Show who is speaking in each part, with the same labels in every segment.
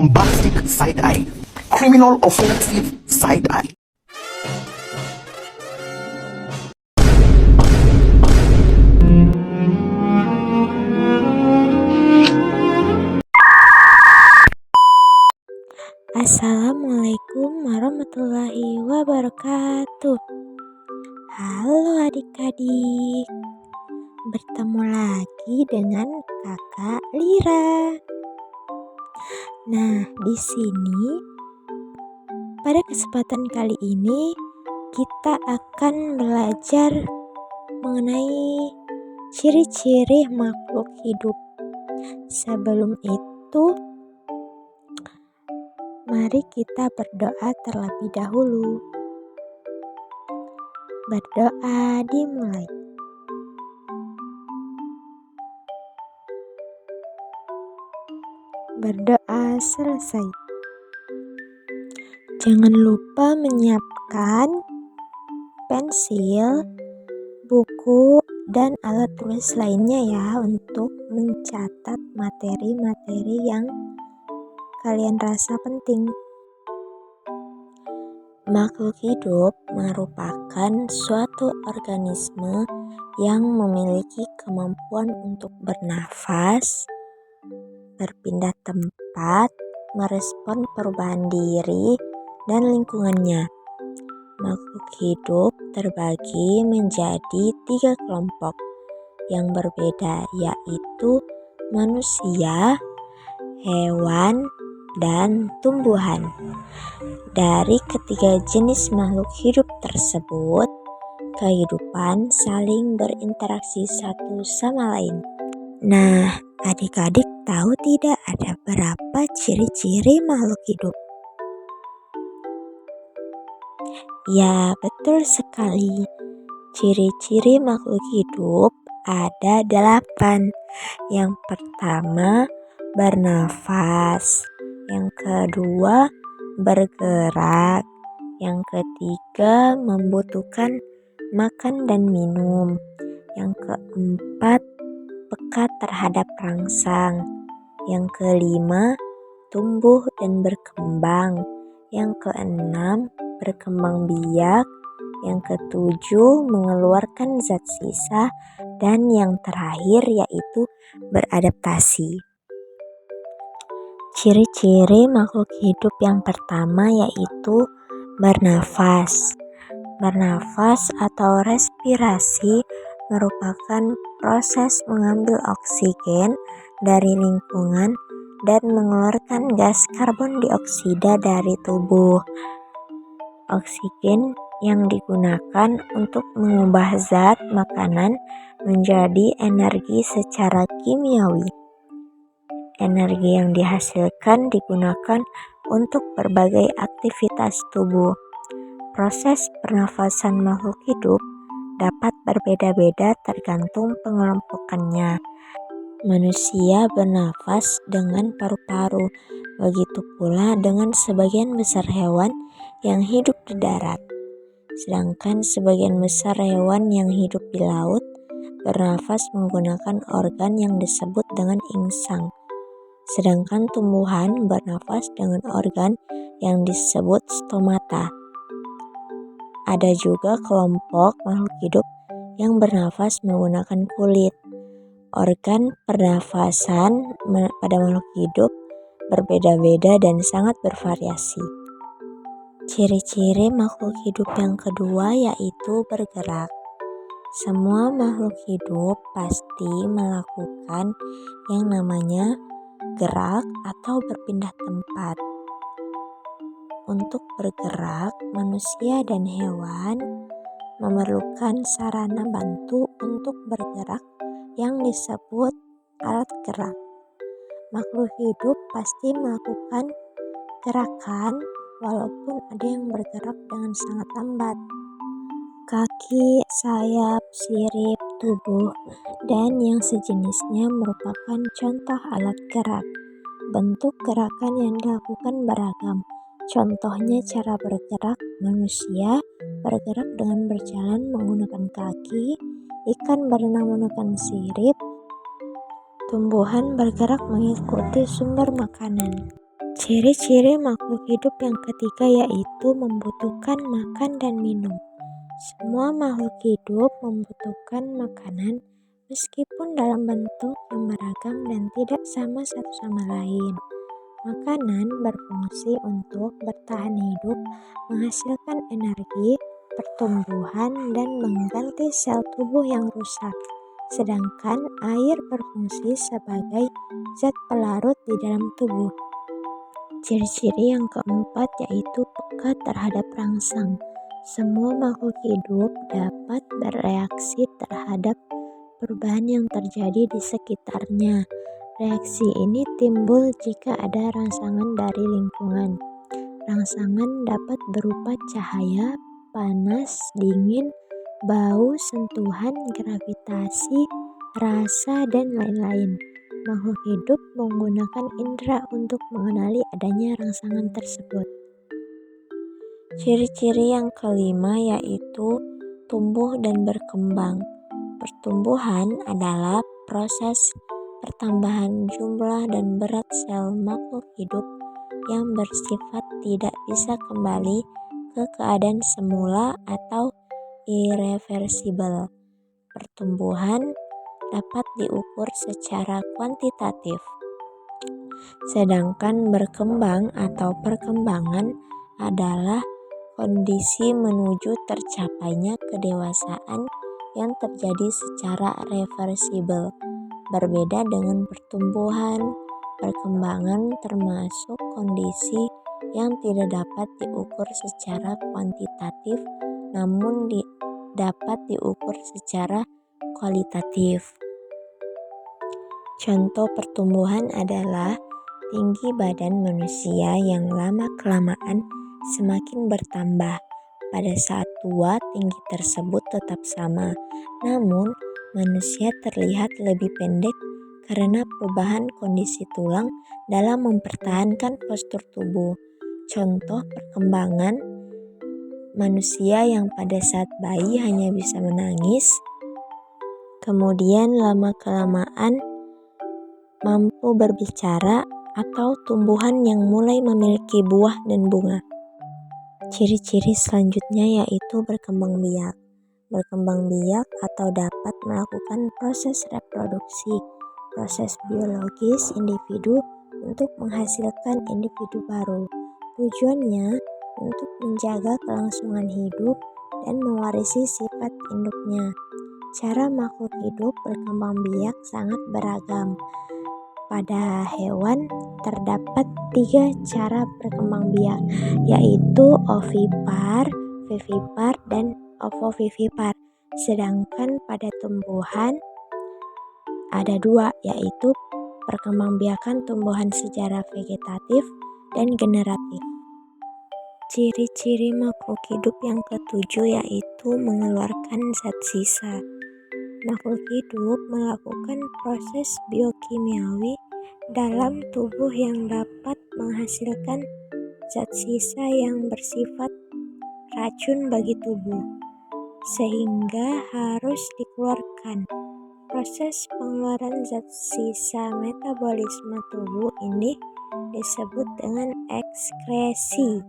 Speaker 1: bombastic side eye, criminal offensive side eye.
Speaker 2: Assalamualaikum warahmatullahi wabarakatuh. Halo adik-adik, bertemu lagi dengan kakak Lira. Nah, di sini pada kesempatan kali ini kita akan belajar mengenai ciri-ciri makhluk hidup. Sebelum itu, mari kita berdoa terlebih dahulu. Berdoa dimulai. Berdoa selesai. Jangan lupa menyiapkan pensil, buku, dan alat tulis lainnya ya untuk mencatat materi-materi yang kalian rasa penting. Makhluk hidup merupakan suatu organisme yang memiliki kemampuan untuk bernafas, berpindah tempat, merespon perubahan diri dan lingkungannya. Makhluk hidup terbagi menjadi 3 kelompok yang berbeda, yaitu manusia, hewan, dan tumbuhan. Dari ketiga jenis makhluk hidup tersebut, kehidupan saling berinteraksi satu sama lain. Nah, adik-adik tahu tidak ada berapa ciri-ciri makhluk hidup? Ya, betul sekali. Ciri-ciri makhluk hidup ada 8. Yang pertama, bernafas. Yang kedua, bergerak. Yang ketiga, membutuhkan makan dan minum. Yang keempat, peka terhadap rangsang. Yang kelima, tumbuh dan berkembang. Yang keenam, berkembang biak. Yang ketujuh, mengeluarkan zat sisa. Dan yang terakhir yaitu beradaptasi. Ciri-ciri makhluk hidup yang pertama yaitu bernafas. Bernafas atau respirasi merupakan proses mengambil oksigen dari lingkungan dan mengeluarkan gas karbon dioksida dari tubuh. Oksigen yang digunakan untuk mengubah zat makanan menjadi energi secara kimiawi. Energi yang dihasilkan digunakan untuk berbagai aktivitas tubuh. Proses pernafasan makhluk hidup dapat berbeda-beda tergantung pengelompokannya. Manusia bernafas dengan paru-paru, begitu pula dengan sebagian besar hewan yang hidup di darat. Sedangkan sebagian besar hewan yang hidup di laut bernafas menggunakan organ yang disebut dengan insang. Sedangkan tumbuhan bernafas dengan organ yang disebut stomata. Ada juga kelompok makhluk hidup yang bernafas menggunakan kulit. Organ pernafasan pada makhluk hidup berbeda-beda dan sangat bervariasi. Ciri-ciri makhluk hidup yang kedua yaitu bergerak. Semua makhluk hidup pasti melakukan yang namanya gerak atau berpindah tempat. Untuk bergerak, manusia dan hewan memerlukan sarana bantu untuk bergerak yang disebut alat gerak. Makhluk hidup pasti melakukan gerakan walaupun ada yang bergerak dengan sangat lambat. Kaki, sayap, sirip, tubuh, dan yang sejenisnya merupakan contoh alat gerak. Bentuk gerakan yang dilakukan beragam. Contohnya cara bergerak manusia bergerak dengan berjalan menggunakan kaki, ikan berenang menggunakan sirip, tumbuhan bergerak mengikuti sumber makanan. Ciri-ciri makhluk hidup yang ketiga yaitu membutuhkan makan dan minum. Semua makhluk hidup membutuhkan makanan meskipun dalam bentuk yang beragam dan tidak sama satu sama lain. Makanan berfungsi untuk bertahan hidup, menghasilkan energi, pertumbuhan, dan mengganti sel tubuh yang rusak. Sedangkan air berfungsi sebagai zat pelarut di dalam tubuh. Ciri-ciri yang keempat yaitu peka terhadap rangsang. Semua makhluk hidup dapat bereaksi terhadap perubahan yang terjadi di sekitarnya. Reaksi ini timbul jika ada rangsangan dari lingkungan. Rangsangan dapat berupa cahaya, panas, dingin, bau, sentuhan, gravitasi, rasa, dan lain-lain. Makhluk hidup menggunakan indera untuk mengenali adanya rangsangan tersebut. Ciri-ciri yang kelima yaitu tumbuh dan berkembang. Pertumbuhan adalah proses pertambahan jumlah dan berat sel makhluk hidup yang bersifat tidak bisa kembali ke keadaan semula atau irreversibel. Pertumbuhan dapat diukur secara kuantitatif, sedangkan berkembang atau perkembangan adalah kondisi menuju tercapainya kedewasaan yang terjadi secara reversibel. Berbeda dengan pertumbuhan, perkembangan termasuk kondisi yang tidak dapat diukur secara kuantitatif namun dapat diukur secara kualitatif. Contoh pertumbuhan adalah tinggi badan manusia yang lama-kelamaan semakin bertambah. Pada saat tua, tinggi tersebut tetap sama, namun manusia terlihat lebih pendek karena perubahan kondisi tulang dalam mempertahankan postur tubuh. Contoh perkembangan manusia yang pada saat bayi hanya bisa menangis, kemudian lama-kelamaan mampu berbicara, atau tumbuhan yang mulai memiliki buah dan bunga. Ciri-ciri selanjutnya yaitu berkembang biak. Berkembang biak atau dapat melakukan proses reproduksi, proses biologis individu untuk menghasilkan individu baru. Tujuannya untuk menjaga kelangsungan hidup dan mewarisi sifat induknya. Cara makhluk hidup berkembang biak sangat beragam. Pada hewan terdapat 3 cara berkembang biak, yaitu ovipar, vivipar, dan ovovivipar. Sedangkan pada tumbuhan ada 2, yaitu perkembangbiakan tumbuhan secara vegetatif dan generatif. Ciri-ciri makhluk hidup yang ketujuh yaitu mengeluarkan zat sisa. Makhluk hidup melakukan proses biokimiawi dalam tubuh yang dapat menghasilkan zat sisa yang bersifat racun bagi tubuh, sehingga harus dikeluarkan. Proses pengeluaran zat sisa metabolisme tubuh ini disebut dengan ekskresi.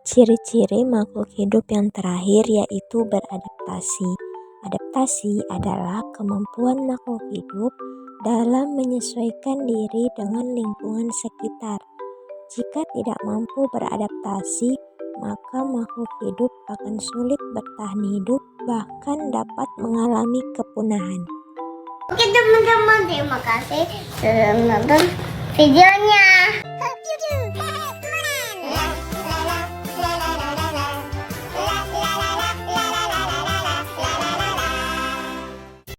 Speaker 2: Ciri-ciri makhluk hidup yang terakhir yaitu beradaptasi. Adaptasi adalah kemampuan makhluk hidup dalam menyesuaikan diri dengan lingkungan sekitar. Jika tidak mampu beradaptasi, maka makhluk hidup akan sulit bertahan hidup, bahkan dapat mengalami kepunahan.
Speaker 3: Oke teman-teman, terima kasih sudah menonton video